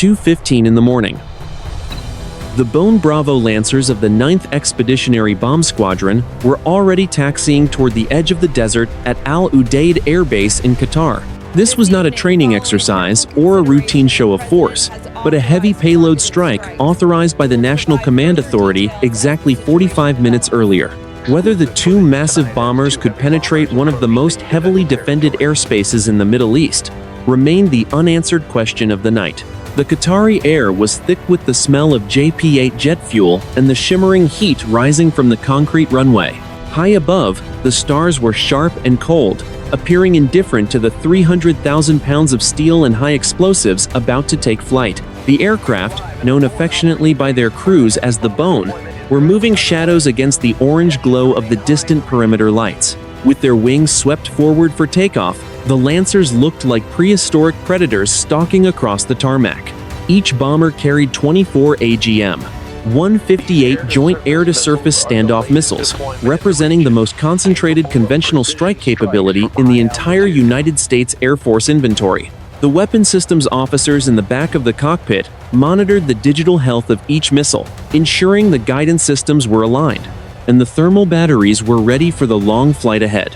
2:15 in the morning. The Bone Bravo Lancers of the 9th Expeditionary Bomb Squadron were already taxiing toward the edge of the desert at Al Udeid Air Base in Qatar. This was not a training exercise or a routine show of force, but a heavy payload strike authorized by the National Command Authority exactly 45 minutes earlier. Whether the two massive bombers could penetrate one of the most heavily defended airspaces in the Middle East remained the unanswered question of the night. The Qatari air was thick with the smell of JP-8 jet fuel and the shimmering heat rising from the concrete runway. High above, the stars were sharp and cold, appearing indifferent to the 300,000 pounds of steel and high explosives about to take flight. The aircraft, known affectionately by their crews as the Bone, were moving shadows against the orange glow of the distant perimeter lights. With their wings swept forward for takeoff, the Lancers looked like prehistoric predators stalking across the tarmac. Each bomber carried 24 AGM-158 Joint Air-to-Surface Standoff missiles, representing the most concentrated conventional strike capability in the entire United States Air Force inventory. The weapon systems officers in the back of the cockpit monitored the digital health of each missile, ensuring the guidance systems were aligned, and the thermal batteries were ready for the long flight ahead.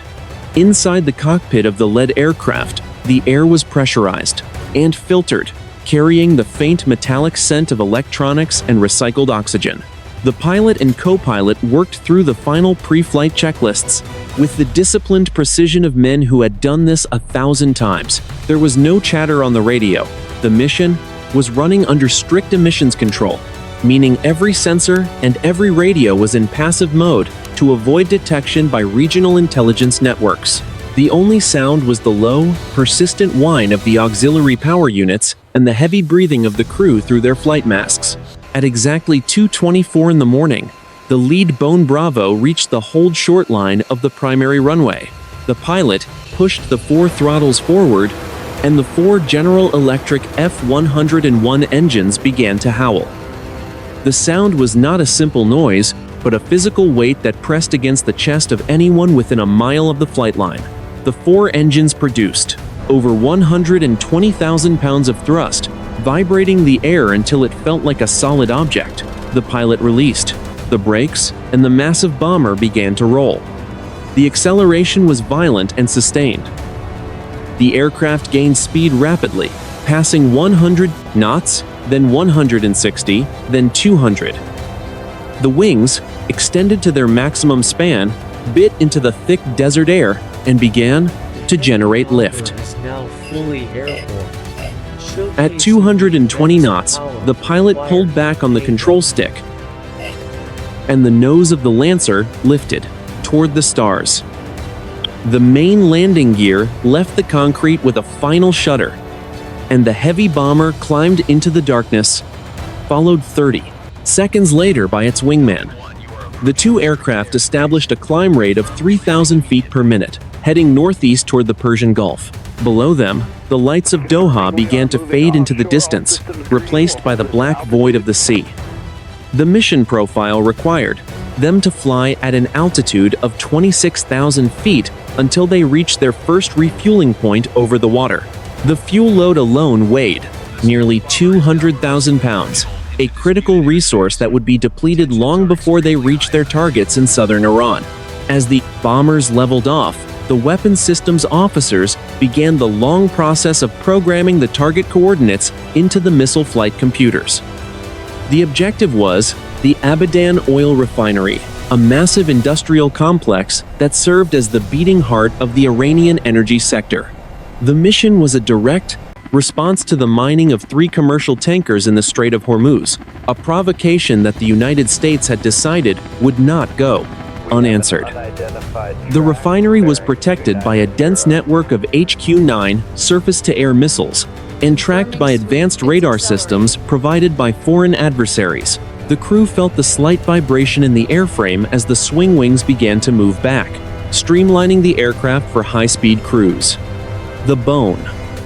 Inside the cockpit of the lead aircraft, the air was pressurized and filtered, carrying the faint metallic scent of electronics and recycled oxygen. The pilot and co-pilot worked through the final pre-flight checklists with the disciplined precision of men who had done this 1,000 times. There was no chatter on the radio. The mission was running under strict emissions control, meaning every sensor and every radio was in passive mode to avoid detection by regional intelligence networks. The only sound was the low, persistent whine of the auxiliary power units and the heavy breathing of the crew through their flight masks. At exactly 2:24 in the morning, the lead Bone Bravo reached the hold short line of the primary runway. The pilot pushed the 4 throttles forward, and the 4 General Electric F-101 engines began to howl. The sound was not a simple noise, but a physical weight that pressed against the chest of anyone within a mile of the flight line. The 4 engines produced over 120,000 pounds of thrust, vibrating the air until it felt like a solid object. The pilot released the brakes, and the massive bomber began to roll. The acceleration was violent and sustained. The aircraft gained speed rapidly, passing 100 knots, then 160, then 200. The wings, extended to their maximum span, bit into the thick desert air and began to generate lift. At 220 knots, the pilot pulled back on the control stick, and the nose of the Lancer lifted toward the stars. The main landing gear left the concrete with a final shudder, and the heavy bomber climbed into the darkness, followed 30 seconds later by its wingman. The two aircraft established a climb rate of 3,000 feet per minute, heading northeast toward the Persian Gulf. Below them, the lights of Doha began to fade into the distance, replaced by the black void of the sea. The mission profile required them to fly at an altitude of 26,000 feet until they reached their first refueling point over the water. The fuel load alone weighed nearly 200,000 pounds, a critical resource that would be depleted long before they reached their targets in southern Iran. As the bombers leveled off, the weapons systems officers began the long process of programming the target coordinates into the missile flight computers. The objective was the Abadan oil refinery, a massive industrial complex that served as the beating heart of the Iranian energy sector. The mission was a direct response to the mining of 3 commercial tankers in the Strait of Hormuz, a provocation that the United States had decided would not go unanswered. The refinery was protected by a dense network of H-Q-9 surface-to-air missiles and tracked by advanced radar systems provided by foreign adversaries. The crew felt the slight vibration in the airframe as the swing wings began to move back, streamlining the aircraft for high-speed cruise. The Bone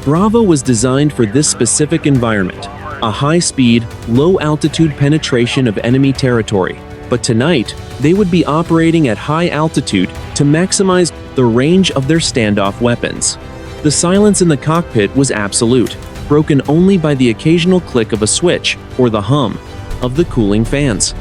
Bravo was designed for this specific environment, a high-speed, low-altitude penetration of enemy territory. But tonight, they would be operating at high altitude to maximize the range of their standoff weapons. The silence in the cockpit was absolute. broken only by the occasional click of a switch or the hum of the cooling fans.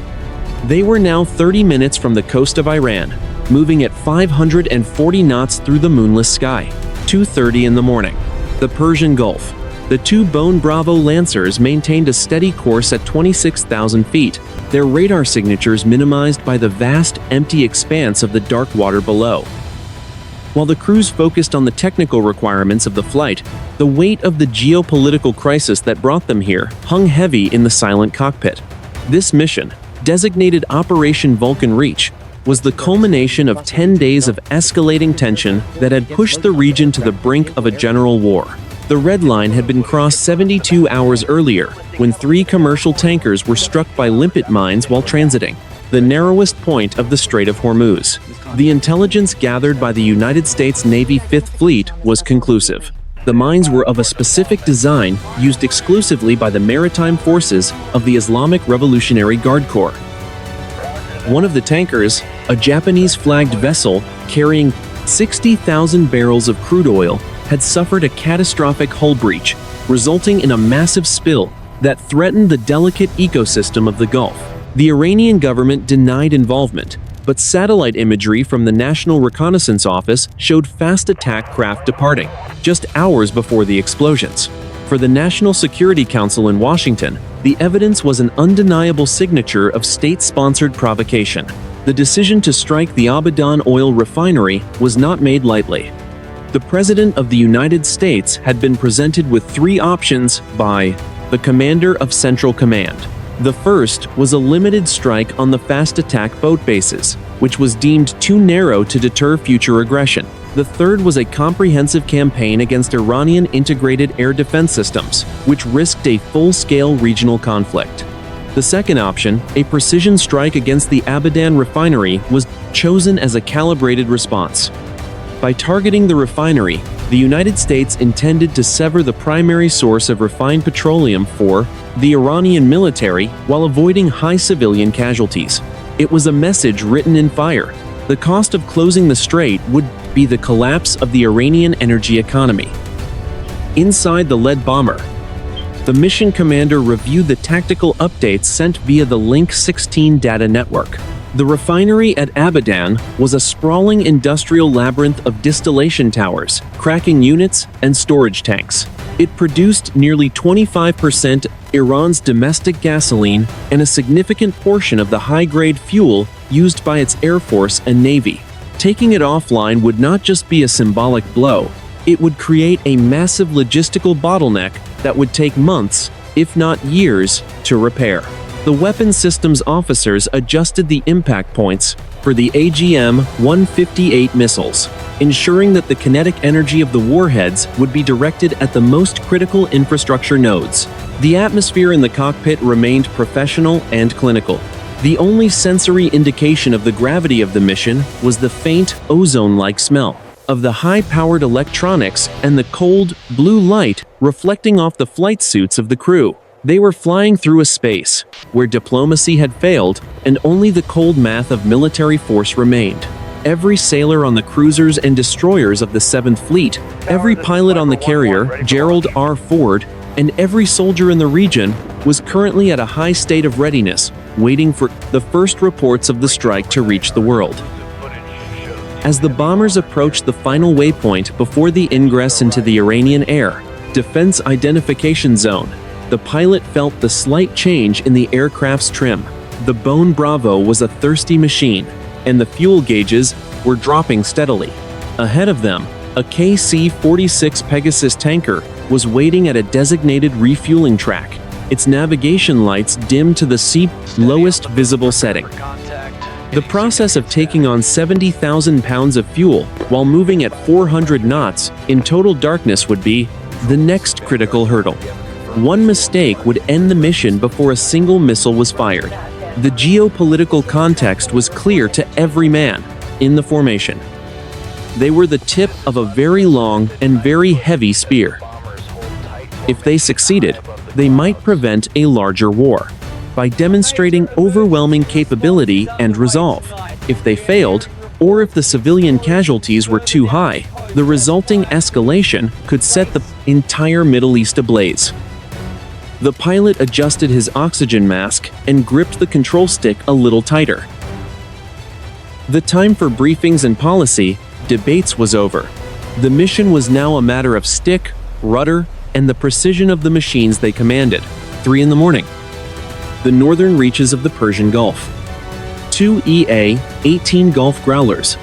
They were now 30 minutes from the coast of Iran, moving at 540 knots through the moonless sky. 2:30 in the morning. The Persian Gulf. The two Bone Bravo Lancers maintained a steady course at 26,000 feet, their radar signatures minimized by the vast, empty expanse of the dark water below. While the crews focused on the technical requirements of the flight, the weight of the geopolitical crisis that brought them here hung heavy in the silent cockpit. This mission, designated Operation Vulcan Reach, was the culmination of 10 days of escalating tension that had pushed the region to the brink of a general war. The red line had been crossed 72 hours earlier, when 3 commercial tankers were struck by limpet mines while transiting the narrowest point of the Strait of Hormuz. The intelligence gathered by the United States Navy Fifth Fleet was conclusive. The mines were of a specific design used exclusively by the maritime forces of the Islamic Revolutionary Guard Corps. One of the tankers, a Japanese-flagged vessel carrying 60,000 barrels of crude oil, had suffered a catastrophic hull breach, resulting in a massive spill that threatened the delicate ecosystem of the Gulf. The Iranian government denied involvement, but satellite imagery from the National Reconnaissance Office showed fast attack craft departing, just hours before the explosions. For the National Security Council in Washington, the evidence was an undeniable signature of state-sponsored provocation. The decision to strike the Abadan oil refinery was not made lightly. The President of the United States had been presented with 3 options by the Commander of Central Command. The first was a limited strike on the fast attack boat bases, which was deemed too narrow to deter future aggression. The third was a comprehensive campaign against Iranian integrated air defense systems, which risked a full-scale regional conflict. The second option, a precision strike against the Abadan refinery, was chosen as a calibrated response. By targeting the refinery, the United States intended to sever the primary source of refined petroleum for the Iranian military while avoiding high civilian casualties. It was a message written in fire. The cost of closing the strait would be the collapse of the Iranian energy economy. Inside the lead bomber, the mission commander reviewed the tactical updates sent via the Link 16 data network. The refinery at Abadan was a sprawling industrial labyrinth of distillation towers, cracking units, and storage tanks. It produced nearly 25% Iran's domestic gasoline and a significant portion of the high-grade fuel used by its Air Force and Navy. Taking it offline would not just be a symbolic blow, it would create a massive logistical bottleneck that would take months, if not years, to repair. The weapons systems officers adjusted the impact points for the AGM-158 missiles, ensuring that the kinetic energy of the warheads would be directed at the most critical infrastructure nodes. The atmosphere in the cockpit remained professional and clinical. The only sensory indication of the gravity of the mission was the faint, ozone-like smell of the high-powered electronics and the cold, blue light reflecting off the flight suits of the crew. They were flying through a space where diplomacy had failed and only the cold math of military force remained. Every sailor on the cruisers and destroyers of the 7th Fleet, every pilot on the carrier, Gerald R. Ford, and every soldier in the region was currently at a high state of readiness, waiting for the first reports of the strike to reach the world. As the bombers approached the final waypoint before the ingress into the Iranian Air Defense Identification Zone, the pilot felt the slight change in the aircraft's trim. The Bone Bravo was a thirsty machine, and the fuel gauges were dropping steadily. Ahead of them, a KC-46 Pegasus tanker was waiting at a designated refueling track, its navigation lights dimmed to the lowest visible setting. The process of taking on 70,000 pounds of fuel while moving at 400 knots in total darkness would be the next critical hurdle. One mistake would end the mission before a single missile was fired. The geopolitical context was clear to every man in the formation. They were the tip of a very long and very heavy spear. If they succeeded, they might prevent a larger war by demonstrating overwhelming capability and resolve. If they failed, or if the civilian casualties were too high, The resulting escalation could set the entire Middle East ablaze. The pilot adjusted his oxygen mask and gripped the control stick a little tighter. The time for briefings and policy debates was over. The mission was now a matter of stick, rudder, and the precision of the machines they commanded. 3 a.m. The northern reaches of the Persian Gulf. 2 EA-18 Gulf Growlers,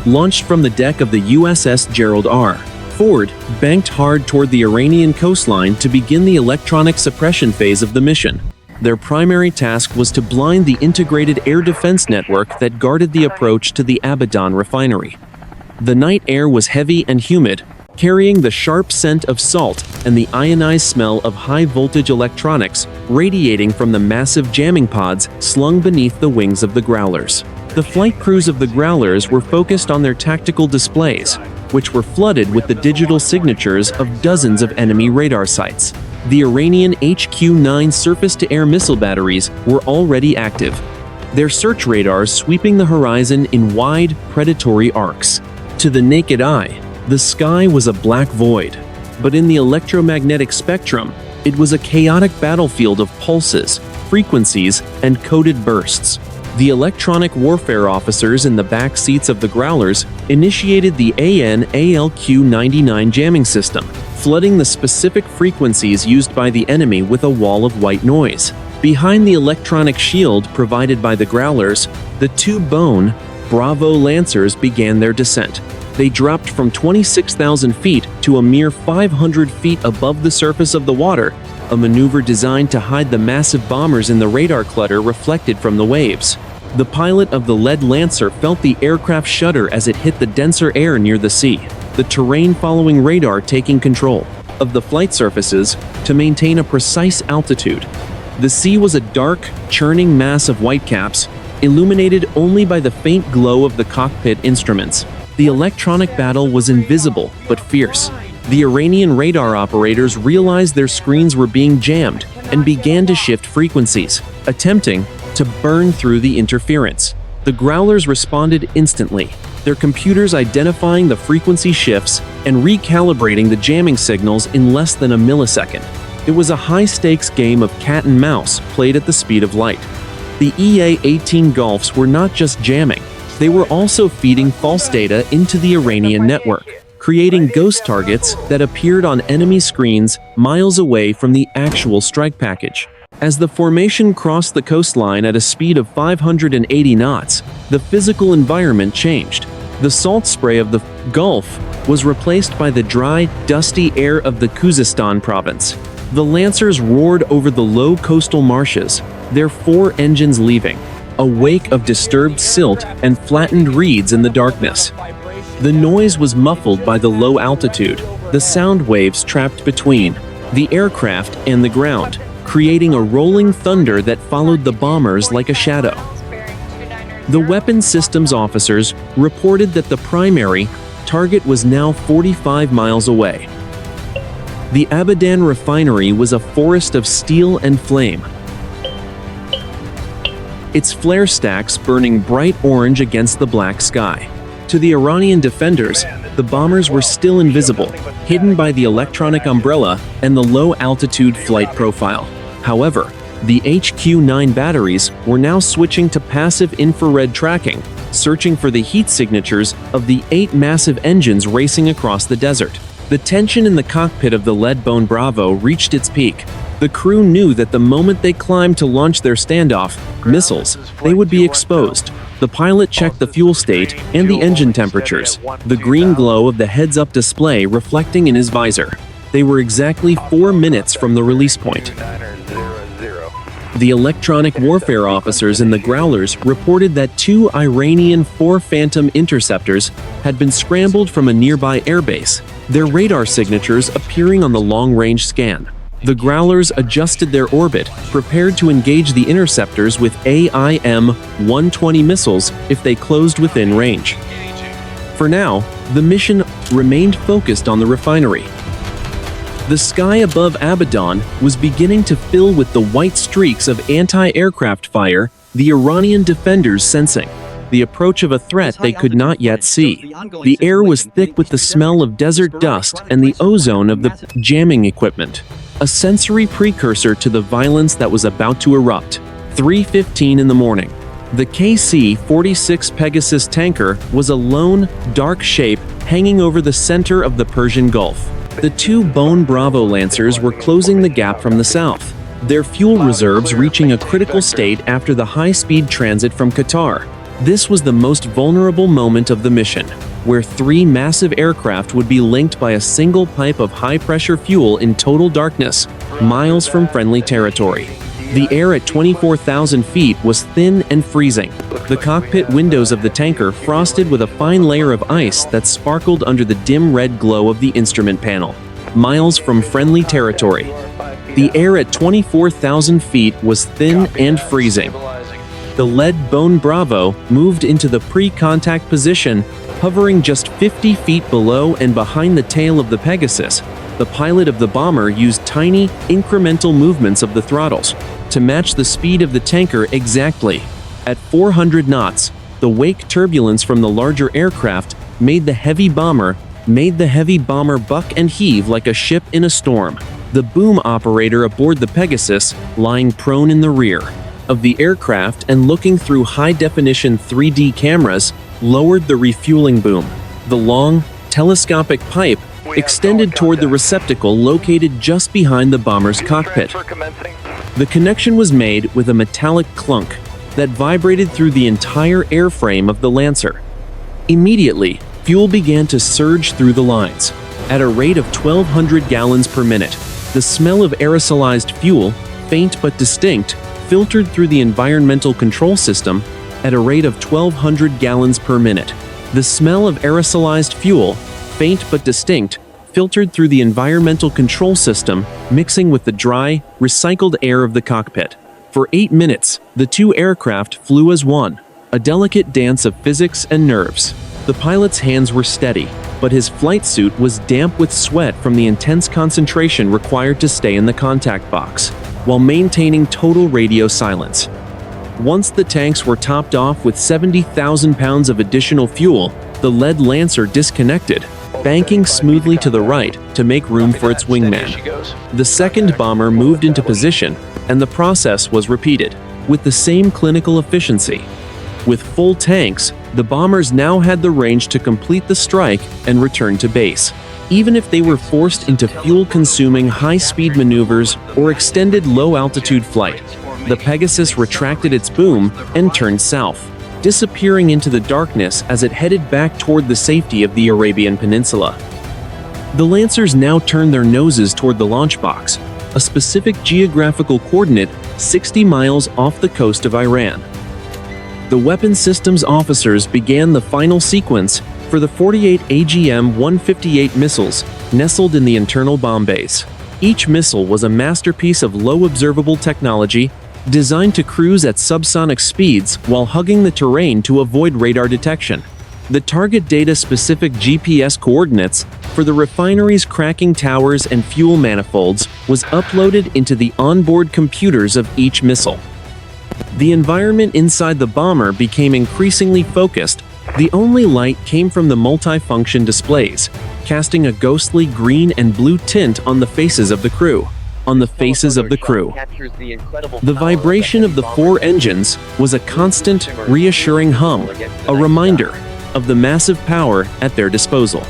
launched from the deck of the USS Gerald R. Ford, banked hard toward the Iranian coastline to begin the electronic suppression phase of the mission. Their primary task was to blind the integrated air defense network that guarded the approach to the Abadan refinery. The night air was heavy and humid, carrying the sharp scent of salt and the ionized smell of high-voltage electronics radiating from the massive jamming pods slung beneath the wings of the Growlers. The flight crews of the Growlers were focused on their tactical displays, which were flooded with the digital signatures of dozens of enemy radar sites. The Iranian H-Q-9 surface-to-air missile batteries were already active, their search radars sweeping the horizon in wide, predatory arcs. To the naked eye, the sky was a black void, but in the electromagnetic spectrum, it was a chaotic battlefield of pulses, frequencies, and coded bursts. The electronic warfare officers in the back seats of the Growlers initiated the AN/ALQ-99 jamming system, flooding the specific frequencies used by the enemy with a wall of white noise. Behind the electronic shield provided by the Growlers, the 2 Bone Bravo Lancers began their descent. They dropped from 26,000 feet to a mere 500 feet above the surface of the water, a maneuver designed to hide the massive bombers in the radar clutter reflected from the waves. The pilot of the lead Lancer felt the aircraft shudder as it hit the denser air near the sea, the terrain-following radar taking control of the flight surfaces to maintain a precise altitude. The sea was a dark, churning mass of whitecaps, illuminated only by the faint glow of the cockpit instruments. The electronic battle was invisible but fierce. The Iranian radar operators realized their screens were being jammed and began to shift frequencies, attempting to burn through the interference. The Growlers responded instantly, their computers identifying the frequency shifts and recalibrating the jamming signals in less than a millisecond. It was a high-stakes game of cat and mouse played at the speed of light. The EA-18 Gulfs were not just jamming, they were also feeding false data into the Iranian network, creating ghost targets that appeared on enemy screens miles away from the actual strike package. As the formation crossed the coastline at a speed of 580 knots, the physical environment changed. The salt spray of the Gulf was replaced by the dry, dusty air of the Khuzestan province. The Lancers roared over the low coastal marshes, their 4 engines leaving, a wake of disturbed silt and flattened reeds in the darkness. The noise was muffled by the low altitude, the sound waves trapped between the aircraft and the ground, creating a rolling thunder that followed the bombers like a shadow. The weapons systems officers reported that the primary target was now 45 miles away. The Abadan refinery was a forest of steel and flame, its flare stacks burning bright orange against the black sky. To the Iranian defenders, the bombers were still invisible, hidden by the electronic umbrella and the low-altitude flight profile. However, the HQ-9 batteries were now switching to passive infrared tracking, searching for the heat signatures of the 8 massive engines racing across the desert. The tension in the cockpit of the Lead-Bone Bravo reached its peak. The crew knew that the moment they climbed to launch their standoff missiles, they would be exposed. The pilot checked the fuel state and the engine temperatures, the green glow of the heads-up display reflecting in his visor. They were exactly 4 minutes from the release point. The electronic warfare officers in the Growlers reported that 2 Iranian 4 Phantom interceptors had been scrambled from a nearby airbase, their radar signatures appearing on the long-range scan. The Growlers adjusted their orbit, prepared to engage the interceptors with AIM-120 missiles if they closed within range. For now, the mission remained focused on the refinery. The sky above Abadan was beginning to fill with the white streaks of anti-aircraft fire the Iranian defenders sensing. the approach of a threat they could not yet see. The air was thick with the smell of desert dust and the ozone of the jamming equipment, a sensory precursor to the violence that was about to erupt. 3:15 in the morning. The KC-46 Pegasus tanker was a lone, dark shape hanging over the center of the Persian Gulf. The two Bone Bravo Lancers were closing the gap from the south, their fuel reserves reaching a critical state after the high-speed transit from Qatar. This was the most vulnerable moment of the mission, where three massive aircraft would be linked by a single pipe of high-pressure fuel in total darkness, miles from friendly territory. The air at 24,000 feet was thin and freezing, the cockpit windows of the tanker frosted with a fine layer of ice that sparkled under the dim red glow of the instrument panel. Miles from friendly territory. The air at 24,000 feet was thin and freezing. The lead Bone Bravo moved into the pre-contact position, hovering just 50 feet below and behind the tail of the Pegasus. The pilot of the bomber used tiny, incremental movements of the throttles to match the speed of the tanker exactly. At 400 knots, the wake turbulence from the larger aircraft made the heavy bomber buck and heave like a ship in a storm. The boom operator aboard the Pegasus, lying prone in the rear of the aircraft and looking through high-definition 3D cameras, lowered the refueling boom. The long, telescopic pipe extended toward the receptacle located just behind the bomber's cockpit. The connection was made with a metallic clunk that vibrated through the entire airframe of the Lancer. Immediately, fuel began to surge through the lines. At a rate of 1,200 gallons per minute, the smell of aerosolized fuel, faint but distinct, filtered through the environmental control system at a rate of 1,200 gallons per minute. The smell of aerosolized fuel, faint but distinct, filtered through the environmental control system, mixing with the dry, recycled air of the cockpit. For 8 minutes, the two aircraft flew as one, a delicate dance of physics and nerves. The pilot's hands were steady, but his flight suit was damp with sweat from the intense concentration required to stay in the contact box, while maintaining total radio silence. Once the tanks were topped off with 70,000 pounds of additional fuel, the lead Lancer disconnected, banking smoothly to the right to make room for its wingman. The second bomber moved into position, and the process was repeated, with the same clinical efficiency. With full tanks, the bombers now had the range to complete the strike and return to base. Even if they were forced into fuel-consuming high-speed maneuvers or extended low-altitude flight, the Pegasus retracted its boom and turned south, disappearing into the darkness as it headed back toward the safety of the Arabian Peninsula. The Lancers now turned their noses toward the launch box, a specific geographical coordinate 60 miles off the coast of Iran. The weapons systems officers began the final sequence for the 48 AGM-158 missiles nestled in the internal bomb base. Each missile was a masterpiece of low observable technology designed to cruise at subsonic speeds while hugging the terrain to avoid radar detection. The target data-specific GPS coordinates for the refinery's cracking towers and fuel manifolds was uploaded into the onboard computers of each missile. The environment inside the bomber became increasingly focused. The only light came from the multifunction displays, casting a ghostly green and blue tint on the faces of the crew. The vibration of the four engines was a constant, reassuring hum, a reminder of the massive power at their disposal.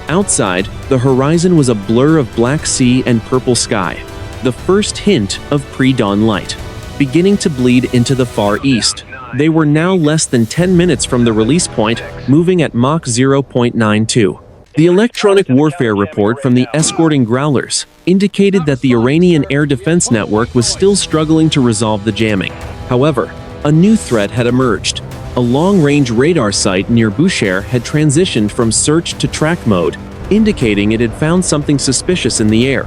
Outside, the horizon was a blur of black sea and purple sky, the first hint of pre-dawn light, beginning to bleed into the Far East. They were now less than 10 minutes from the release point, moving at Mach 0.92. The electronic warfare report from the escorting Growlers indicated that the Iranian air defense network was still struggling to resolve the jamming. However, a new threat had emerged. A long-range radar site near Bushehr had transitioned from search to track mode, indicating it had found something suspicious in the air.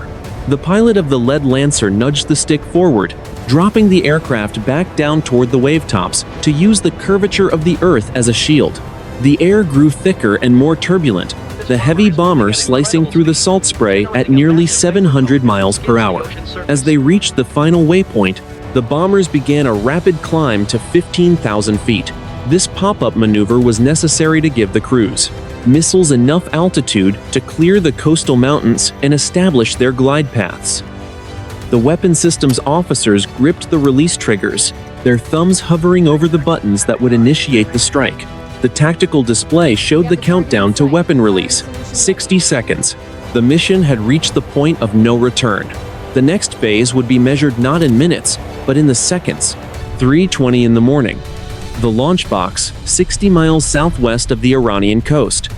The pilot of the lead Lancer nudged the stick forward, dropping the aircraft back down toward the wavetops to use the curvature of the Earth as a shield. The air grew thicker and more turbulent, the heavy bomber slicing through the salt spray at nearly 700 miles per hour. As they reached the final waypoint, the bombers began a rapid climb to 15,000 feet. This pop-up maneuver was necessary to give the cruise missiles enough altitude to clear the coastal mountains and establish their glide paths. The weapon systems officers gripped the release triggers, their thumbs hovering over the buttons that would initiate the strike. The tactical display showed the countdown to weapon release, 60 seconds. The mission had reached the point of no return. The next phase would be measured not in minutes, but in the seconds. 3:20 in the morning. The launch box, 60 miles southwest of the Iranian coast.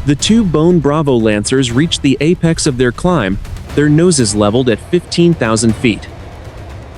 The two Bone Bravo Lancers reached the apex of their climb, their noses leveled at 15,000 feet.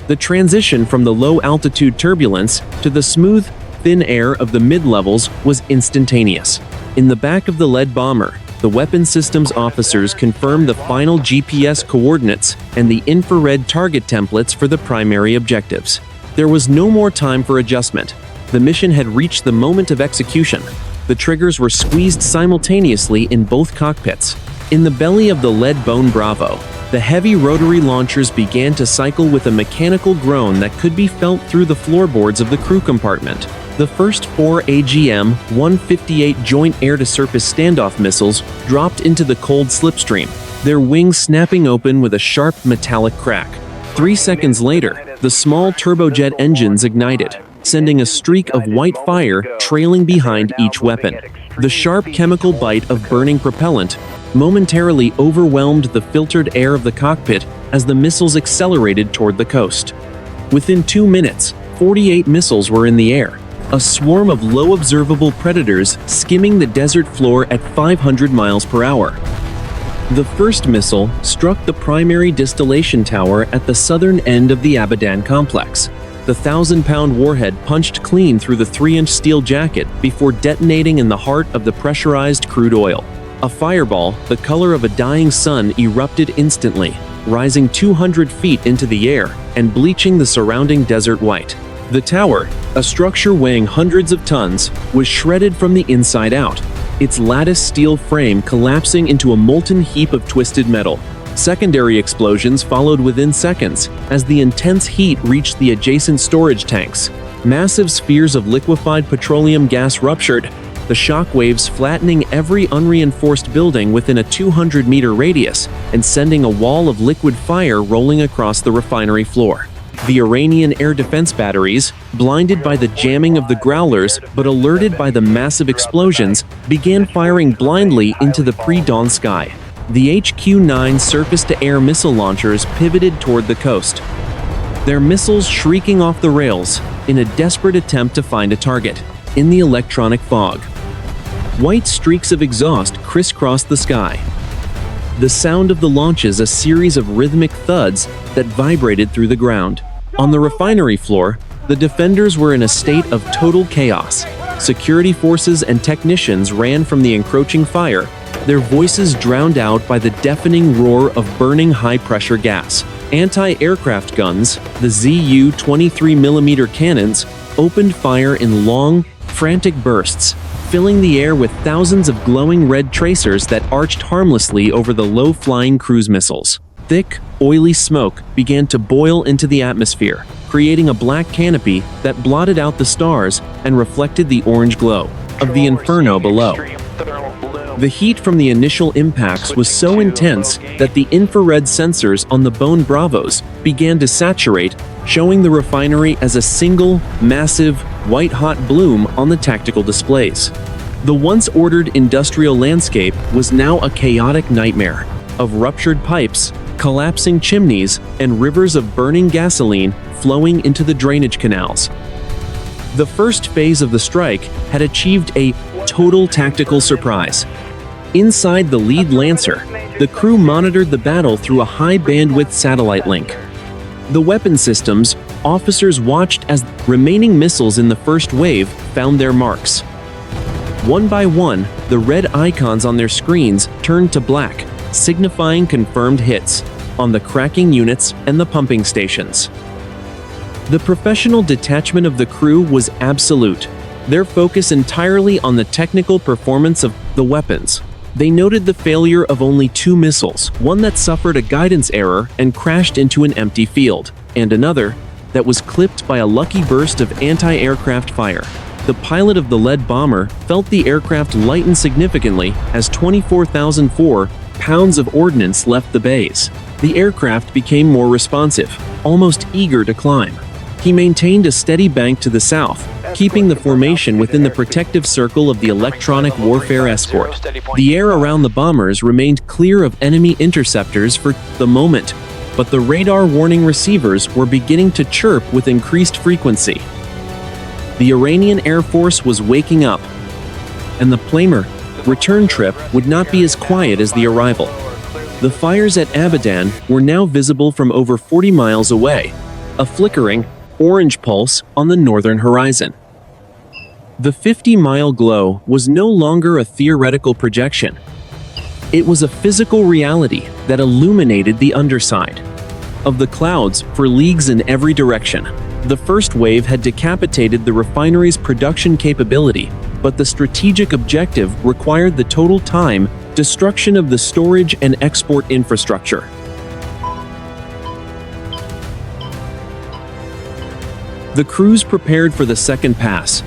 The transition from the low-altitude turbulence to the smooth, thin air of the mid-levels was instantaneous. In the back of the lead bomber, the weapon systems officers confirmed the final GPS coordinates and the infrared target templates for the primary objectives. There was no more time for adjustment. The mission had reached the moment of execution. The triggers were squeezed simultaneously in both cockpits. In the belly of the lead Bone Bravo, the heavy rotary launchers began to cycle with a mechanical groan that could be felt through the floorboards of the crew compartment. The first 4 AGM-158 joint air-to-surface standoff missiles dropped into the cold slipstream, their wings snapping open with a sharp metallic crack. 3 seconds later, the small turbojet engines ignited, sending a streak of white fire trailing behind each weapon. The sharp chemical bite of burning propellant momentarily overwhelmed the filtered air of the cockpit as the missiles accelerated toward the coast. Within 2 minutes, 48 missiles were in the air, a swarm of low observable predators skimming the desert floor at 500 miles per hour. The first missile struck the primary distillation tower at the southern end of the Abadan complex. The 1,000-pound warhead punched clean through the 3-inch steel jacket before detonating in the heart of the pressurized crude oil. A fireball, the color of a dying sun, erupted instantly, rising 200 feet into the air and bleaching the surrounding desert white. The tower, a structure weighing hundreds of tons, was shredded from the inside out, its lattice steel frame collapsing into a molten heap of twisted metal. Secondary explosions followed within seconds as the intense heat reached the adjacent storage tanks. Massive spheres of liquefied petroleum gas ruptured, the shock waves flattening every unreinforced building within a 200-meter radius and sending a wall of liquid fire rolling across the refinery floor. The Iranian air defense batteries, blinded by the jamming of the Growlers but alerted by the massive explosions, began firing blindly into the pre-dawn sky. The H-Q-9 surface-to-air missile launchers pivoted toward the coast, their missiles shrieking off the rails in a desperate attempt to find a target. In the electronic fog, white streaks of exhaust crisscrossed the sky. The sound of the launches a series of rhythmic thuds that vibrated through the ground. On the refinery floor, the defenders were in a state of total chaos. Security forces and technicians ran from the encroaching fire, their voices drowned out by the deafening roar of burning high-pressure gas. Anti-aircraft guns, the ZU 23mm cannons, opened fire in long, frantic bursts, filling the air with thousands of glowing red tracers that arched harmlessly over the low-flying cruise missiles. Thick, oily smoke began to boil into the atmosphere, creating a black canopy that blotted out the stars and reflected the orange glow of the inferno below. The heat from the initial impacts was so intense that the infrared sensors on the Bone Bravos began to saturate, showing the refinery as a single, massive, white-hot bloom on the tactical displays. The once ordered industrial landscape was now a chaotic nightmare of ruptured pipes, collapsing chimneys, and rivers of burning gasoline flowing into the drainage canals. The first phase of the strike had achieved a total tactical surprise. Inside the lead Lancer, the crew monitored the battle through a high-bandwidth satellite link. The weapon systems officers watched as remaining missiles in the first wave found their marks. One by one, the red icons on their screens turned to black, signifying confirmed hits on the cracking units and the pumping stations. The professional detachment of the crew was absolute, their focus entirely on the technical performance of the weapons. They noted the failure of only 2 missiles, one that suffered a guidance error and crashed into an empty field, and another that was clipped by a lucky burst of anti-aircraft fire. The pilot of the lead bomber felt the aircraft lighten significantly as 24,004 pounds of ordnance left the base. The aircraft became more responsive, almost eager to climb. He maintained a steady bank to the south, keeping the formation within the protective circle of the electronic warfare escort. The air around the bombers remained clear of enemy interceptors for the moment, but the radar warning receivers were beginning to chirp with increased frequency. The Iranian Air Force was waking up, and the Plamer return trip would not be as quiet as the arrival. The fires at Abadan were now visible from over 40 miles away, a flickering, orange pulse on the northern horizon. The 50-mile glow was no longer a theoretical projection. It was a physical reality that illuminated the underside of the clouds for leagues in every direction. The first wave had decapitated the refinery's production capability, but the strategic objective required the total time destruction of the storage and export infrastructure. The crews prepared for the second pass,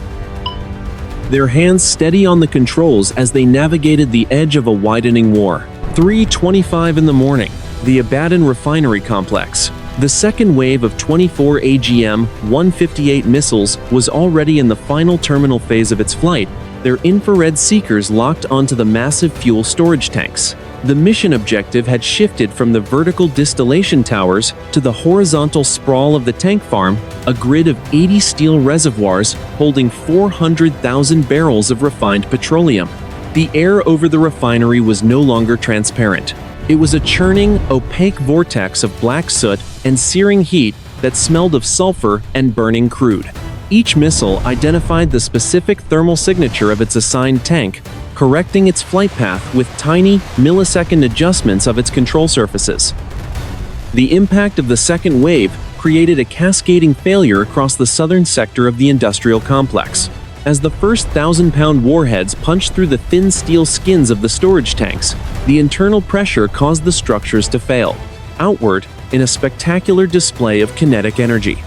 their hands steady on the controls as they navigated the edge of a widening war. 3:25 in the morning, the Abadan refinery complex. The second wave of 24 AGM-158 missiles was already in the final terminal phase of its flight, their infrared seekers locked onto the massive fuel storage tanks. The mission objective had shifted from the vertical distillation towers to the horizontal sprawl of the tank farm, a grid of 80 steel reservoirs holding 400,000 barrels of refined petroleum. The air over the refinery was no longer transparent. It was a churning, opaque vortex of black soot and searing heat that smelled of sulfur and burning crude. Each missile identified the specific thermal signature of its assigned tank, correcting its flight path with tiny, millisecond adjustments of its control surfaces. The impact of the second wave created a cascading failure across the southern sector of the industrial complex. As the first 1,000-pound warheads punched through the thin steel skins of the storage tanks, the internal pressure caused the structures to fail outward in a spectacular display of kinetic energy.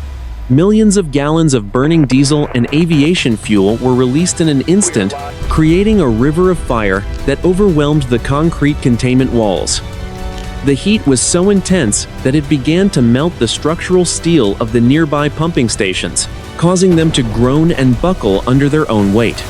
Millions of gallons of burning diesel and aviation fuel were released in an instant, creating a river of fire that overwhelmed the concrete containment walls. The heat was so intense that it began to melt the structural steel of the nearby pumping stations, causing them to groan and buckle under their own weight.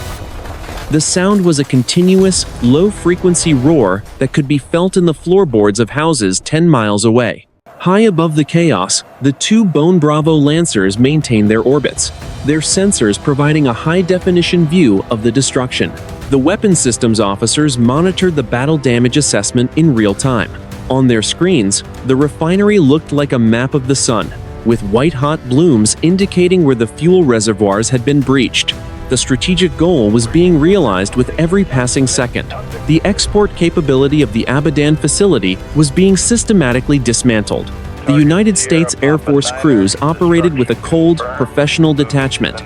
The sound was a continuous, low-frequency roar that could be felt in the floorboards of houses 10 miles away. High above the chaos, the two Bone Bravo Lancers maintained their orbits, their sensors providing a high-definition view of the destruction. The weapons systems officers monitored the battle damage assessment in real time. On their screens, the refinery looked like a map of the sun, with white-hot blooms indicating where the fuel reservoirs had been breached. The strategic goal was being realized with every passing second. The export capability of the Abadan facility was being systematically dismantled. The United States Air Force crews operated with a cold, professional detachment,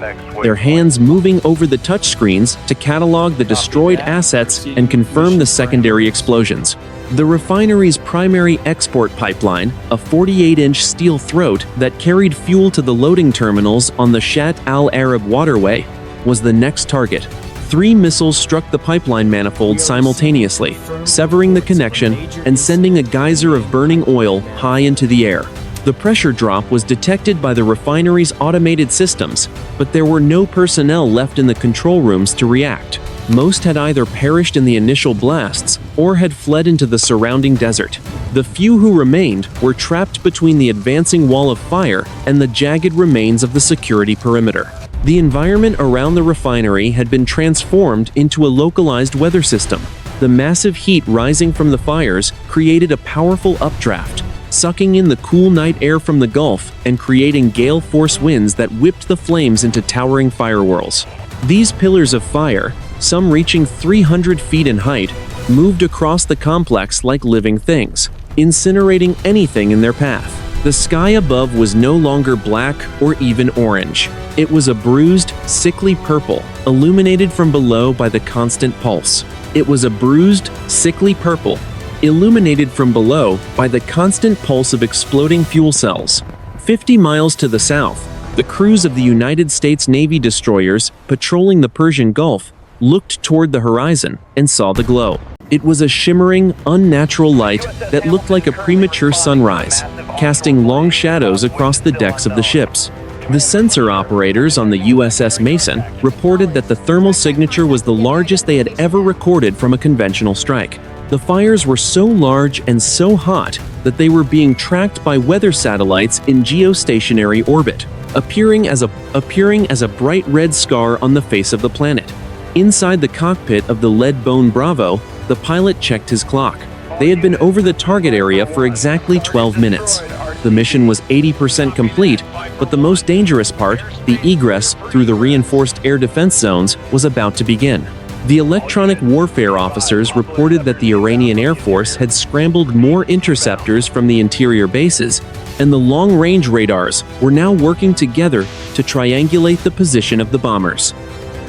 their hands moving over the touchscreens to catalog the destroyed assets and confirm the secondary explosions. The refinery's primary export pipeline, a 48-inch steel throat that carried fuel to the loading terminals on the Shat al-Arab waterway, was the next target. 3 missiles struck the pipeline manifold simultaneously, severing the connection and sending a geyser of burning oil high into the air. The pressure drop was detected by the refinery's automated systems, but there were no personnel left in the control rooms to react. Most had either perished in the initial blasts or had fled into the surrounding desert. The few who remained were trapped between the advancing wall of fire and the jagged remains of the security perimeter. The environment around the refinery had been transformed into a localized weather system. The massive heat rising from the fires created a powerful updraft, sucking in the cool night air from the Gulf and creating gale force winds that whipped the flames into towering fire whirls. These pillars of fire, some reaching 300 feet in height, moved across the complex like living things, incinerating anything in their path. The sky above was no longer black or even orange. It was a bruised, sickly purple, illuminated from below by the constant pulse. It was a bruised, sickly purple, illuminated from below by the constant pulse of exploding fuel cells. 50 miles to the south, The crews of the United States Navy destroyers patrolling the Persian Gulf looked toward the horizon and saw the glow. It was a shimmering, unnatural light that looked like a premature sunrise, casting long shadows across the decks of the ships. The sensor operators on the USS Mason reported that the thermal signature was the largest they had ever recorded from a conventional strike. The fires were so large and so hot that they were being tracked by weather satellites in geostationary orbit, appearing as a bright red scar on the face of the planet. Inside the cockpit of the lead-bone Bravo, the pilot checked his clock. They had been over the target area for exactly 12 minutes. The mission was 80% complete, but the most dangerous part, the egress through the reinforced air defense zones, was about to begin. The electronic warfare officers reported that the Iranian Air Force had scrambled more interceptors from the interior bases, and the long-range radars were now working together to triangulate the position of the bombers.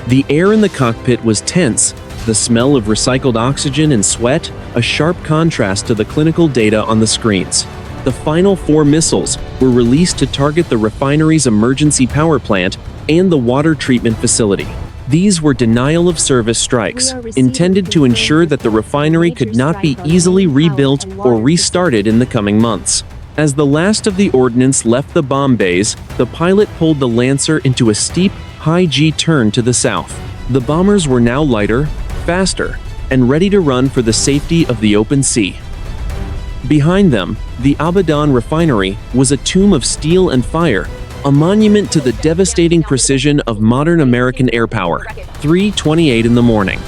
The air in the cockpit was tense, the smell of recycled oxygen and sweat, a sharp contrast to the clinical data on the screens. The final 4 missiles were released to target the refinery's emergency power plant and the water treatment facility. These were denial-of-service strikes, intended to ensure that the refinery could not be easily rebuilt or restarted in the coming months. As the last of the ordnance left the bomb bays, the pilot pulled the Lancer into a steep, high-G turn to the south. The bombers were now lighter, faster, and ready to run for the safety of the open sea. Behind them, the Abadan refinery was a tomb of steel and fire, a monument to the devastating precision of modern American air power. 3:28 in the morning.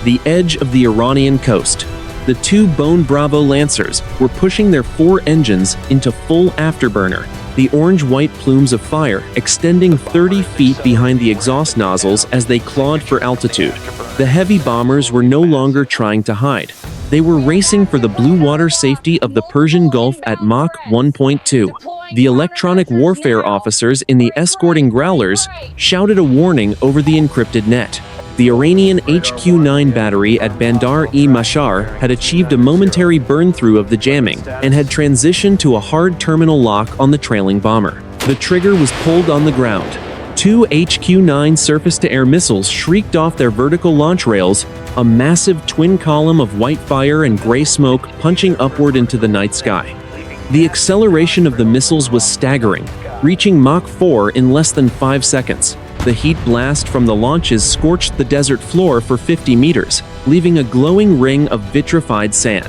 The edge of the Iranian coast. The 2 Bone Bravo Lancers were pushing their 4 engines into full afterburner, the orange-white plumes of fire extending 30 feet behind the exhaust nozzles as they clawed for altitude. The heavy bombers were no longer trying to hide. They were racing for the blue water safety of the Persian Gulf at Mach 1.2. The electronic warfare officers in the escorting Growlers shouted a warning over the encrypted net. The Iranian H-Q-9 battery at Bandar-e-Mashar had achieved a momentary burn-through of the jamming and had transitioned to a hard terminal lock on the trailing bomber. The trigger was pulled on the ground. 2 H-Q-9 surface-to-air missiles shrieked off their vertical launch rails, a massive twin column of white fire and gray smoke punching upward into the night sky. The acceleration of the missiles was staggering, reaching Mach 4 in less than 5 seconds. The heat blast from the launches scorched the desert floor for 50 meters, leaving a glowing ring of vitrified sand.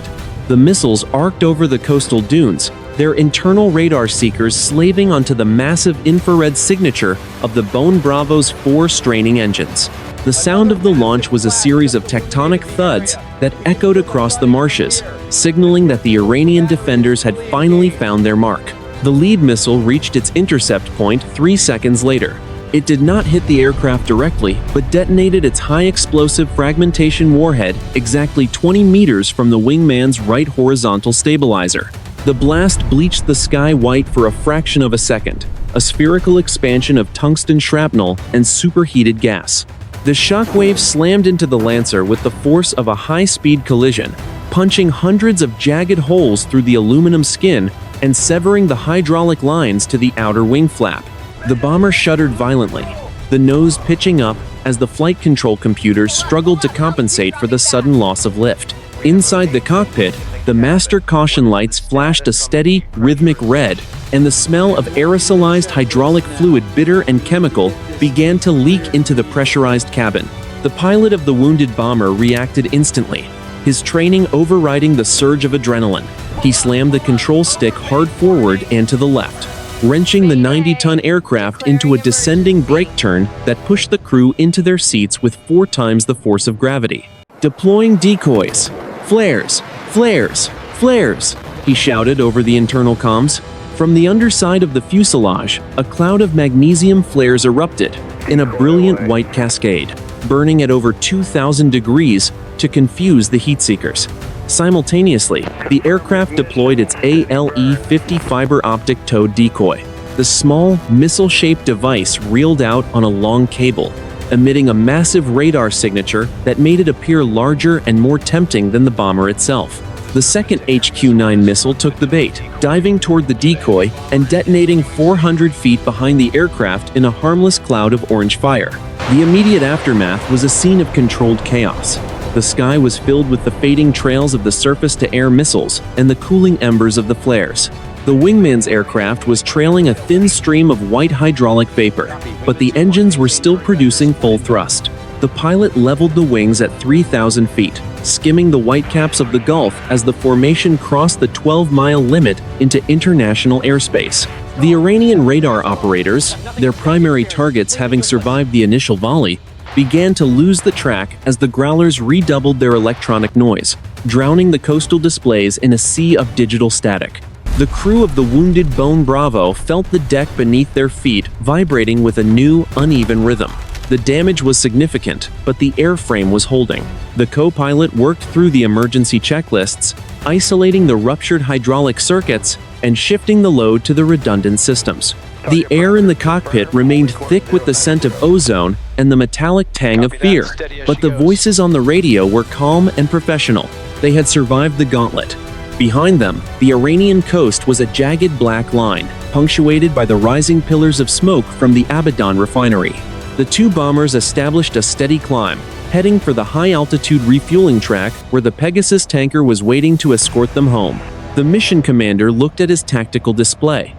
The missiles arced over the coastal dunes, their internal radar seekers slaving onto the massive infrared signature of the Bone Bravo's 4 straining engines. The sound of the launch was a series of tectonic thuds that echoed across the marshes, signaling that the Iranian defenders had finally found their mark. The lead missile reached its intercept point 3 seconds later. It did not hit the aircraft directly, but detonated its high-explosive fragmentation warhead exactly 20 meters from the wingman's right horizontal stabilizer. The blast bleached the sky white for a fraction of a second, a spherical expansion of tungsten shrapnel and superheated gas. The shockwave slammed into the Lancer with the force of a high-speed collision, punching hundreds of jagged holes through the aluminum skin and severing the hydraulic lines to the outer wing flap. The bomber shuddered violently, the nose pitching up as the flight control computers struggled to compensate for the sudden loss of lift. Inside the cockpit, the master caution lights flashed a steady, rhythmic red, and the smell of aerosolized hydraulic fluid, bitter and chemical, began to leak into the pressurized cabin. The pilot of the wounded bomber reacted instantly, his training overriding the surge of adrenaline. He slammed the control stick hard forward and to the left, wrenching the 90-ton aircraft into a descending brake turn that pushed the crew into their seats with 4 times the force of gravity. Deploying decoys. Flares, flares, flares, he shouted over the internal comms. From the underside of the fuselage, a cloud of magnesium flares erupted in a brilliant white cascade, burning at over 2,000 degrees to confuse the heat seekers. Simultaneously, the aircraft deployed its ALE-50 fiber optic towed decoy. The small, missile-shaped device reeled out on a long cable, emitting a massive radar signature that made it appear larger and more tempting than the bomber itself. The second HQ-9 missile took the bait, diving toward the decoy and detonating 400 feet behind the aircraft in a harmless cloud of orange fire. The immediate aftermath was a scene of controlled chaos. The sky was filled with the fading trails of the surface-to-air missiles and the cooling embers of the flares. The wingman's aircraft was trailing a thin stream of white hydraulic vapor, but the engines were still producing full thrust. The pilot leveled the wings at 3,000 feet, skimming the whitecaps of the Gulf as the formation crossed the 12-mile limit into international airspace. The Iranian radar operators, their primary targets having survived the initial volley, began to lose the track as the Growlers redoubled their electronic noise, drowning the coastal displays in a sea of digital static. The crew of the wounded Bone Bravo felt the deck beneath their feet vibrating with a new, uneven rhythm. The damage was significant, but the airframe was holding. The co-pilot worked through the emergency checklists, isolating the ruptured hydraulic circuits and shifting the load to the redundant systems. The air in the cockpit remained thick with the scent of ozone and the metallic tang of fear, but the voices on the radio were calm and professional. They had survived the gauntlet. Behind them, the Iranian coast was a jagged black line, punctuated by the rising pillars of smoke from the Abadan refinery. The two bombers established a steady climb, heading for the high-altitude refueling track where the Pegasus tanker was waiting to escort them home. The mission commander looked at his tactical display.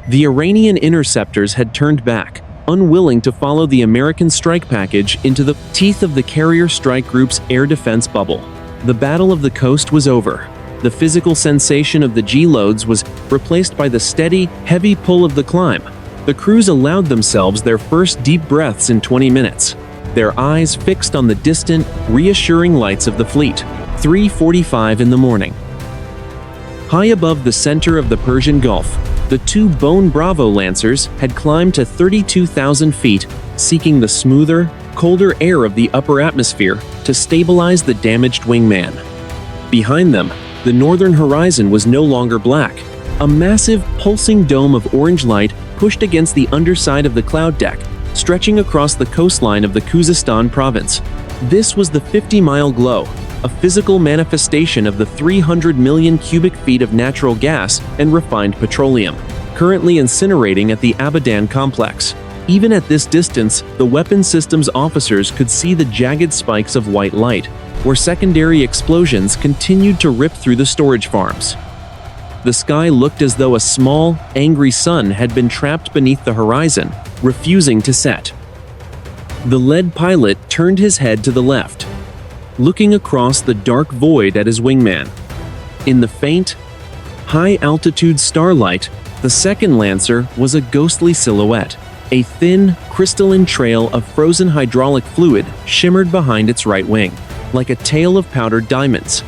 The Iranian interceptors had turned back, unwilling to follow the American strike package into the teeth of the carrier strike group's air defense bubble. The Battle of the Coast was over. The physical sensation of the G-loads was replaced by the steady, heavy pull of the climb. The crews allowed themselves their first deep breaths in 20 minutes, their eyes fixed on the distant, reassuring lights of the fleet. 3:45 in the morning. High above the center of the Persian Gulf, the two Bone Bravo Lancers had climbed to 32,000 feet, seeking the smoother, colder air of the upper atmosphere to stabilize the damaged wingman. Behind them, the northern horizon was no longer black. A massive, pulsing dome of orange light pushed against the underside of the cloud deck, stretching across the coastline of the Khuzestan province. This was the 50-mile glow, a physical manifestation of the 300 million cubic feet of natural gas and refined petroleum, currently incinerating at the Abadan complex. Even at this distance, the weapons systems officers could see the jagged spikes of white light, where secondary explosions continued to rip through the storage farms. The sky looked as though a small, angry sun had been trapped beneath the horizon, refusing to set. The lead pilot turned his head to the left, looking across the dark void at his wingman. In the faint, high-altitude starlight, the second Lancer was a ghostly silhouette. A thin, crystalline trail of frozen hydraulic fluid shimmered behind its right wing, like a tail of powdered diamonds.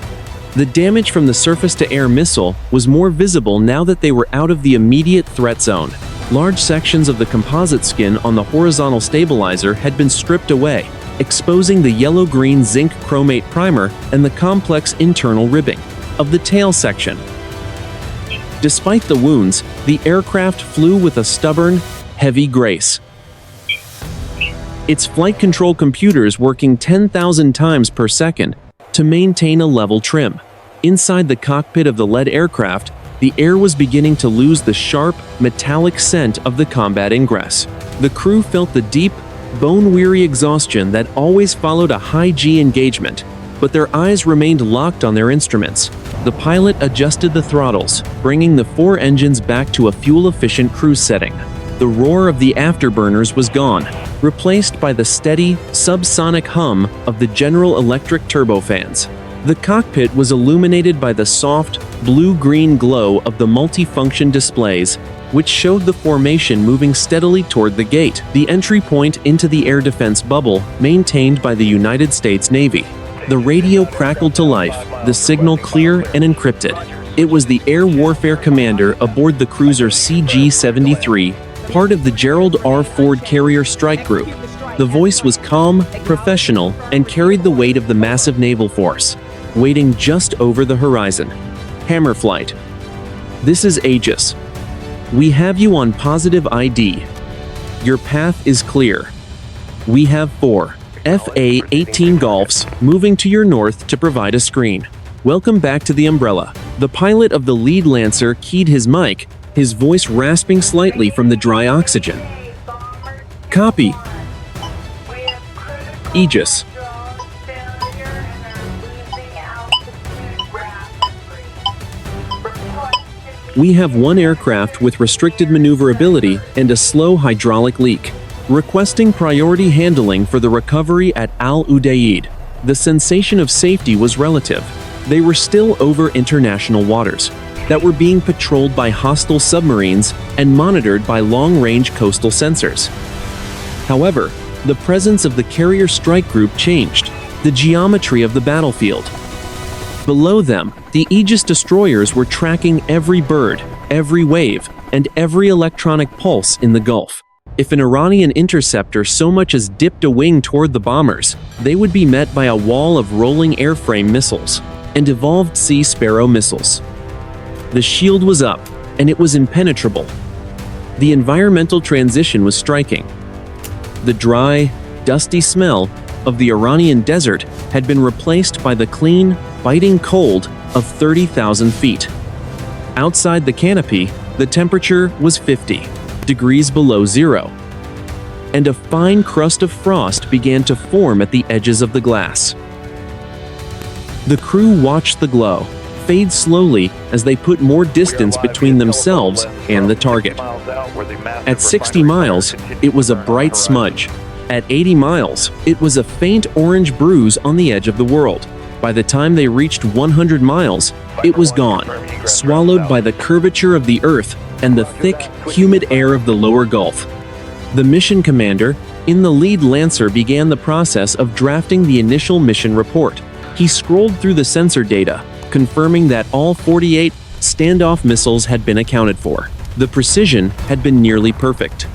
The damage from the surface-to-air missile was more visible now that they were out of the immediate threat zone. Large sections of the composite skin on the horizontal stabilizer had been stripped away, exposing the yellow-green zinc chromate primer and the complex internal ribbing of the tail section. Despite the wounds, the aircraft flew with a stubborn, heavy grace. Its flight control computers working 10,000 times per second to maintain a level trim. Inside the cockpit of the lead aircraft, the air was beginning to lose the sharp, metallic scent of the combat ingress. The crew felt the deep, bone-weary exhaustion that always followed a high-G engagement, but their eyes remained locked on their instruments. The pilot adjusted the throttles, bringing the four engines back to a fuel-efficient cruise setting. The roar of the afterburners was gone, replaced by the steady, subsonic hum of the General Electric turbofans. The cockpit was illuminated by the soft, blue-green glow of the multifunction displays, which showed the formation moving steadily toward the gate, the entry point into the air defense bubble maintained by the United States Navy. The radio crackled to life, the signal clear and encrypted. It was the air warfare commander aboard the cruiser CG-73, part of the Gerald R. Ford Carrier Strike Group. The voice was calm, professional, and carried the weight of the massive naval force, waiting just over the horizon. Hammer flight. This is Aegis. We have you on positive ID. Your path is clear. We have 4 FA-18 Golfs moving to your north to provide a screen. Welcome back to the Umbrella. The pilot of the lead Lancer keyed his mic, his voice rasping slightly from the dry oxygen. Copy. Aegis. We have one aircraft with restricted maneuverability and a slow hydraulic leak. Requesting priority handling for the recovery at Al Udeid. The sensation of safety was relative. They were still over international waters that were being patrolled by hostile submarines and monitored by long-range coastal sensors. However, the presence of the carrier strike group changed the geometry of the battlefield. Below them, the Aegis destroyers were tracking every bird, every wave, and every electronic pulse in the Gulf. If an Iranian interceptor so much as dipped a wing toward the bombers, they would be met by a wall of rolling airframe missiles and evolved Sea Sparrow missiles. The shield was up, and it was impenetrable. The environmental transition was striking. The dry, dusty smell of the Iranian desert had been replaced by the clean, biting cold of 30,000 feet. Outside the canopy, the temperature was 50 degrees below zero, and a fine crust of frost began to form at the edges of the glass. The crew watched the glow fade slowly as they put more distance between themselves and the target. At 60 miles, it was a bright smudge. At 80 miles, it was a faint orange bruise on the edge of the world. By the time they reached 100 miles, it was gone, swallowed by the curvature of the Earth and the thick, humid air of the lower Gulf. The mission commander, in the lead Lancer, began the process of drafting the initial mission report. He scrolled through the sensor data, confirming that all 48 standoff missiles had been accounted for. The precision had been nearly perfect.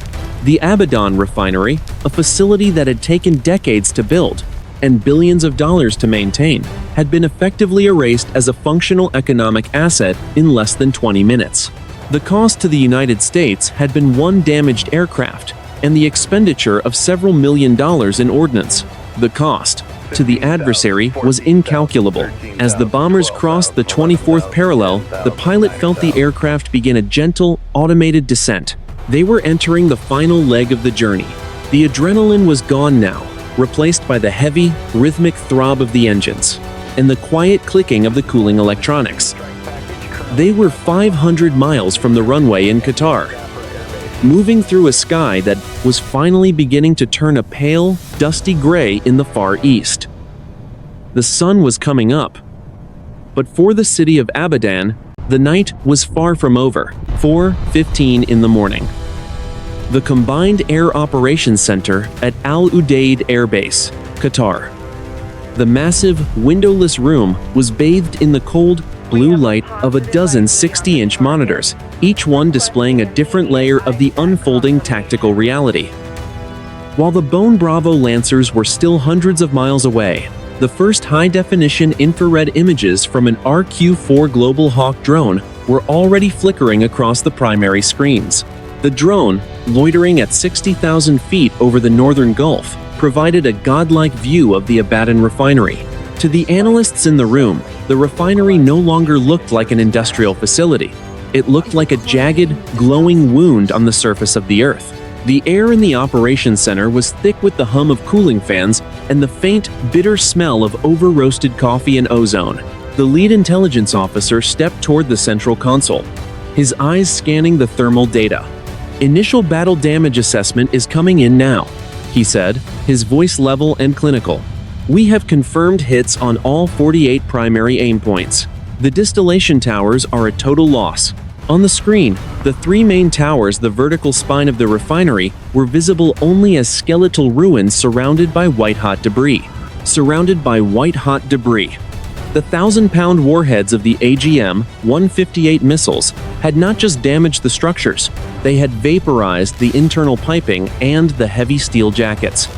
The Abadan Refinery, a facility that had taken decades to build and billions of dollars to maintain, had been effectively erased as a functional economic asset in less than 20 minutes. The cost to the United States had been one damaged aircraft and the expenditure of several $1 million in ordnance. The cost to the adversary was incalculable. As the bombers crossed the 24th parallel, the pilot felt the aircraft begin a gentle, automated descent. They were entering the final leg of the journey. The adrenaline was gone now, replaced by the heavy, rhythmic throb of the engines and the quiet clicking of the cooling electronics. They were 500 miles from the runway in Qatar, moving through a sky that was finally beginning to turn a pale, dusty gray in the far east. The sun was coming up. But for the city of Abadan, the night was far from over. 4:15 in the morning. The Combined Air Operations Center at Al Udeid Air Base, Qatar. The massive, windowless room was bathed in the cold, blue light of a dozen 60-inch monitors, each one displaying a different layer of the unfolding tactical reality. While the Bone Bravo Lancers were still hundreds of miles away, the first high-definition infrared images from an RQ-4 Global Hawk drone were already flickering across the primary screens. The drone, loitering at 60,000 feet over the northern Gulf, provided a godlike view of the Abadan refinery. To the analysts in the room, the refinery no longer looked like an industrial facility. It looked like a jagged, glowing wound on the surface of the Earth. The air in the operations center was thick with the hum of cooling fans and the faint, bitter smell of over-roasted coffee and ozone. The lead intelligence officer stepped toward the central console, his eyes scanning the thermal data. "Initial battle damage assessment is coming in now," he said, his voice level and clinical. "We have confirmed hits on all 48 primary aim points. The distillation towers are a total loss." On the screen, the three main towers, the vertical spine of the refinery, were visible only as skeletal ruins surrounded by white-hot debris. The 1,000-pound warheads of the AGM-158 missiles had not just damaged the structures, they had vaporized the internal piping and the heavy steel jackets.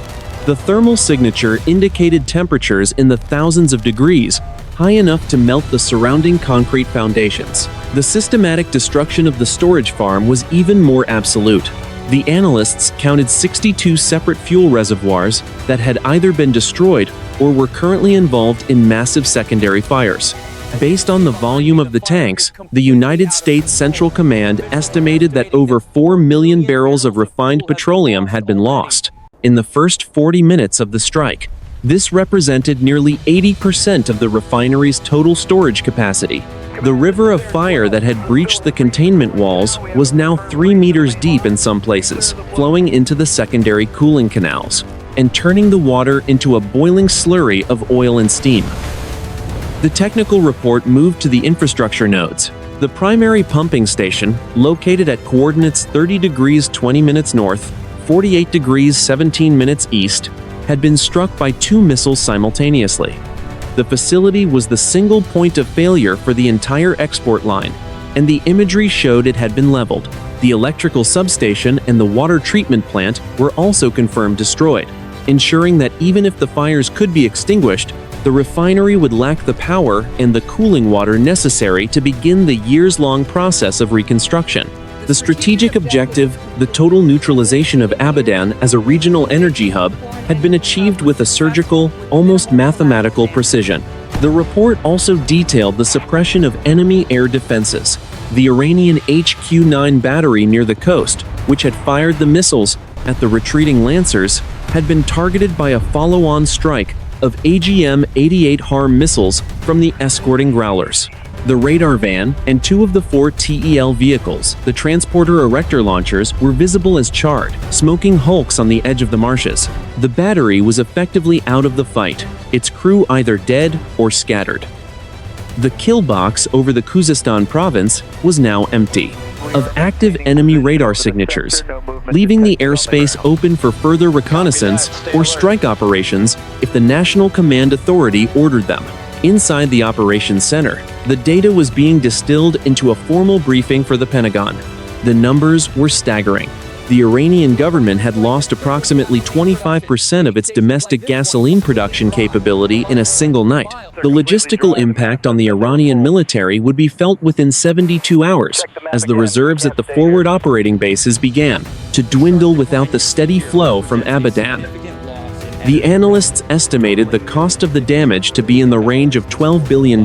The thermal signature indicated temperatures in the thousands of degrees, high enough to melt the surrounding concrete foundations. The systematic destruction of the storage farm was even more absolute. The analysts counted 62 separate fuel reservoirs that had either been destroyed or were currently involved in massive secondary fires. Based on the volume of the tanks, the United States Central Command estimated that over 4 million barrels of refined petroleum had been lost in the first 40 minutes of the strike. This represented nearly 80% of the refinery's total storage capacity. The river of fire that had breached the containment walls was now 3 meters deep in some places, flowing into the secondary cooling canals and turning the water into a boiling slurry of oil and steam. The technical report moved to the infrastructure nodes. The primary pumping station, located at coordinates 30 degrees 20 minutes north, 48 degrees 17 minutes east, had been struck by 2 missiles simultaneously. The facility was the single point of failure for the entire export line, and the imagery showed it had been leveled. The electrical substation and the water treatment plant were also confirmed destroyed, ensuring that even if the fires could be extinguished, the refinery would lack the power and the cooling water necessary to begin the years-long process of reconstruction. The strategic objective, the total neutralization of Abadan as a regional energy hub, had been achieved with a surgical, almost mathematical precision. The report also detailed the suppression of enemy air defenses. The Iranian H-Q-9 battery near the coast, which had fired the missiles at the retreating Lancers, had been targeted by a follow-on strike of AGM-88 HARM missiles from the escorting Growlers. The radar van and 2 of the 4 TEL vehicles, the transporter erector launchers, were visible as charred, smoking hulks on the edge of the marshes. The battery was effectively out of the fight, its crew either dead or scattered. The kill box over the Khuzestan province was now empty of active enemy radar signatures, leaving the airspace open for further reconnaissance or strike operations if the National Command Authority ordered them. Inside the operations center, the data was being distilled into a formal briefing for the Pentagon. The numbers were staggering. The Iranian government had lost approximately 25% of its domestic gasoline production capability in a single night. The logistical impact on the Iranian military would be felt within 72 hours, as the reserves at the forward operating bases began to dwindle without the steady flow from Abadan. The analysts estimated the cost of the damage to be in the range of $12 billion,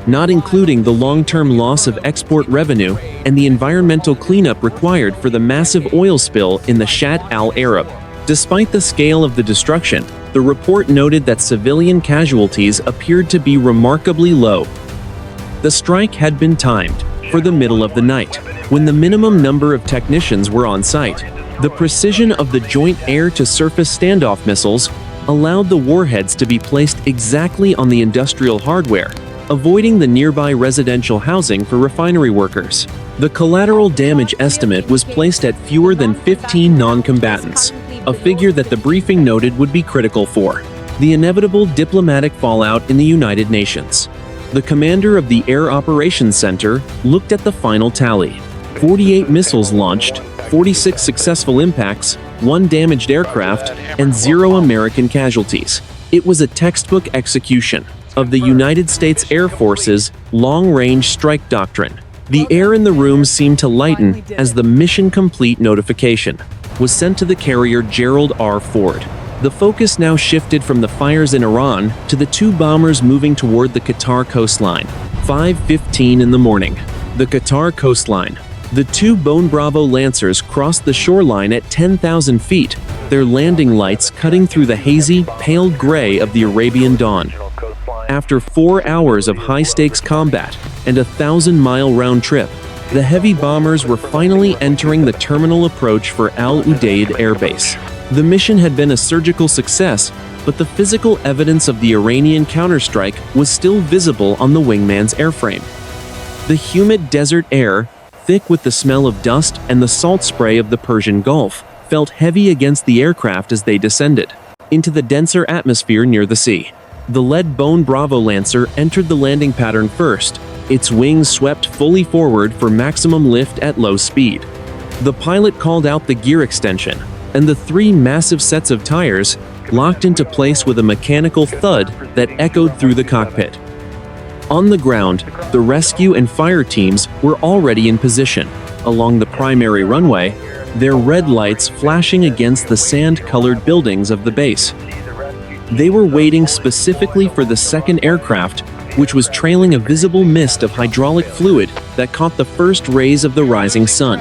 not including the long-term loss of export revenue and the environmental cleanup required for the massive oil spill in the Shatt al-Arab. Despite the scale of the destruction, the report noted that civilian casualties appeared to be remarkably low. The strike had been timed for the middle of the night, when the minimum number of technicians were on site. The precision of the joint air-to-surface standoff missiles allowed the warheads to be placed exactly on the industrial hardware, avoiding the nearby residential housing for refinery workers. The collateral damage estimate was placed at fewer than 15 non-combatants, a figure that the briefing noted would be critical for the inevitable diplomatic fallout in the United Nations. The commander of the Air Operations Center looked at the final tally. 48 missiles launched, 46 successful impacts, 1 damaged aircraft, and 0 American casualties. It was a textbook execution of the United States Air Force's long-range strike doctrine. The air in the room seemed to lighten as the mission complete notification was sent to the carrier Gerald R. Ford. The focus now shifted from the fires in Iran to the 2 bombers moving toward the Qatar coastline. 5:15 in the morning. The Qatar coastline. The 2 Bone Bravo Lancers crossed the shoreline at 10,000 feet, their landing lights cutting through the hazy, pale gray of the Arabian dawn. After 4 hours of high-stakes combat and a 1,000-mile round trip, the heavy bombers were finally entering the terminal approach for Udeid Air Base. The mission had been a surgical success, but the physical evidence of the Iranian counterstrike was still visible on the wingman's airframe. The humid desert air, thick with the smell of dust and the salt spray of the Persian Gulf, felt heavy against the aircraft as they descended into the denser atmosphere near the sea. The lead Bone Bravo Lancer entered the landing pattern first, its wings swept fully forward for maximum lift at low speed. The pilot called out the gear extension, and the 3 massive sets of tires locked into place with a mechanical thud that echoed through the cockpit. On the ground, the rescue and fire teams were already in position along the primary runway, their red lights flashing against the sand-colored buildings of the base. They were waiting specifically for the second aircraft, which was trailing a visible mist of hydraulic fluid that caught the first rays of the rising sun.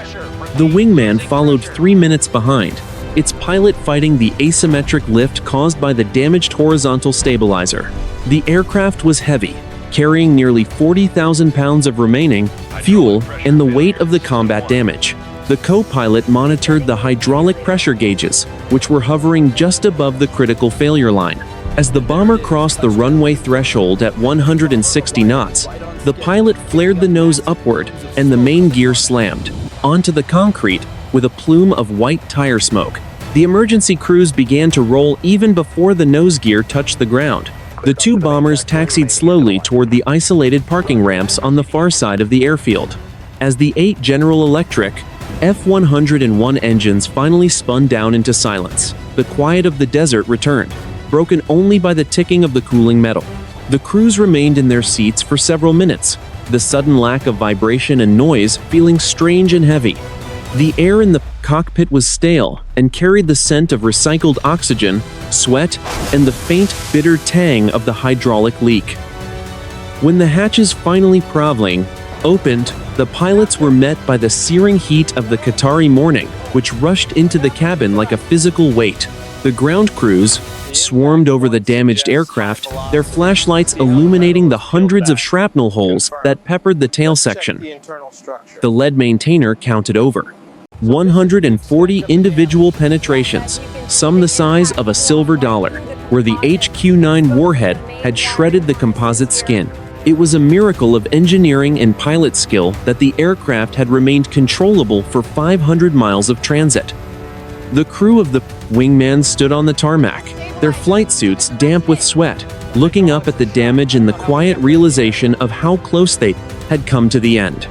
The wingman followed 3 minutes behind, its pilot fighting the asymmetric lift caused by the damaged horizontal stabilizer. The aircraft was heavy, carrying nearly 40,000 pounds of remaining fuel and the weight of the combat damage. The co-pilot monitored the hydraulic pressure gauges, which were hovering just above the critical failure line. As the bomber crossed the runway threshold at 160 knots, the pilot flared the nose upward and the main gear slammed onto the concrete with a plume of white tire smoke. The emergency crews began to roll even before the nose gear touched the ground. The two bombers taxied slowly toward the isolated parking ramps on the far side of the airfield. As the 8 General Electric F-101 engines finally spun down into silence, the quiet of the desert returned, broken only by the ticking of the cooling metal. The crews remained in their seats for several minutes, the sudden lack of vibration and noise feeling strange and heavy. The air in the cockpit was stale and carried the scent of recycled oxygen, sweat, and the faint, bitter tang of the hydraulic leak. When the hatches finally opened, the pilots were met by the searing heat of the Qatari morning, which rushed into the cabin like a physical weight. The ground crews swarmed over the damaged aircraft, their flashlights illuminating the hundreds of shrapnel holes that peppered the tail section. The lead maintainer counted over 140 individual penetrations, some the size of a silver dollar, where the HQ-9 warhead had shredded the composite skin. It was a miracle of engineering and pilot skill that the aircraft had remained controllable for 500 miles of transit. The crew of the wingman stood on the tarmac, their flight suits damp with sweat, looking up at the damage in the quiet realization of how close they had come to the end.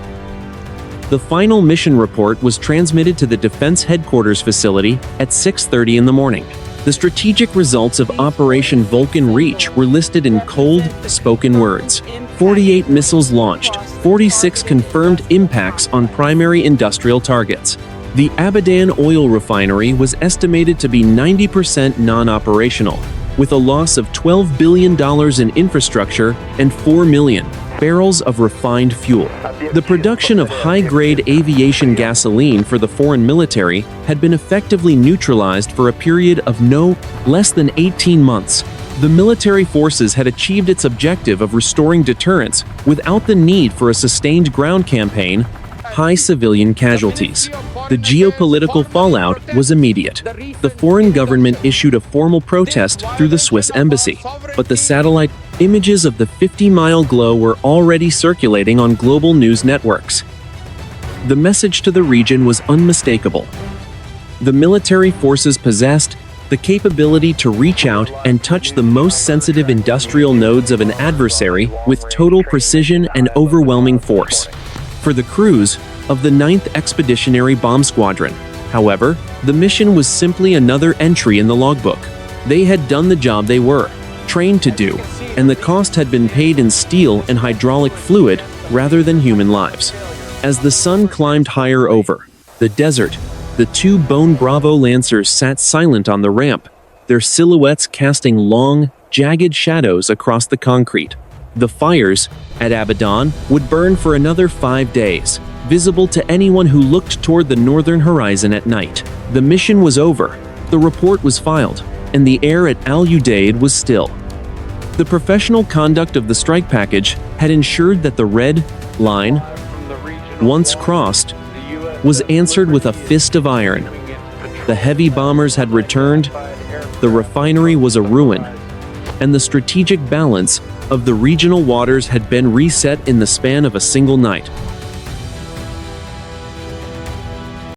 The final mission report was transmitted to the Defense Headquarters facility at 6:30 in the morning. The strategic results of Operation Vulcan Reach were listed in cold, spoken words. 48 missiles launched, 46 confirmed impacts on primary industrial targets. The Abadan oil refinery was estimated to be 90% non-operational, with a loss of $12 billion in infrastructure and 4 million barrels of refined fuel. The production of high-grade aviation gasoline for the foreign military had been effectively neutralized for a period of no less than 18 months. The military forces had achieved its objective of restoring deterrence without the need for a sustained ground campaign, high civilian casualties. The geopolitical fallout was immediate. The foreign government issued a formal protest through the Swiss embassy, but the satellite images of the 50-mile glow were already circulating on global news networks. The message to the region was unmistakable. The military forces possessed the capability to reach out and touch the most sensitive industrial nodes of an adversary with total precision and overwhelming force. For the crews of the 9th Expeditionary Bomb Squadron, however, the mission was simply another entry in the logbook. They had done the job they were trained to do, and the cost had been paid in steel and hydraulic fluid rather than human lives. As the sun climbed higher over the desert, the 2 Bone Bravo Lancers sat silent on the ramp, their silhouettes casting long, jagged shadows across the concrete. The fires at Abadan would burn for another 5 days, visible to anyone who looked toward the northern horizon at night. The mission was over, the report was filed, and the air at Al Udeid was still. The professional conduct of the strike package had ensured that the red line, once crossed, was answered with a fist of iron. The heavy bombers had returned, the refinery was a ruin, and the strategic balance of the regional waters had been reset in the span of a single night.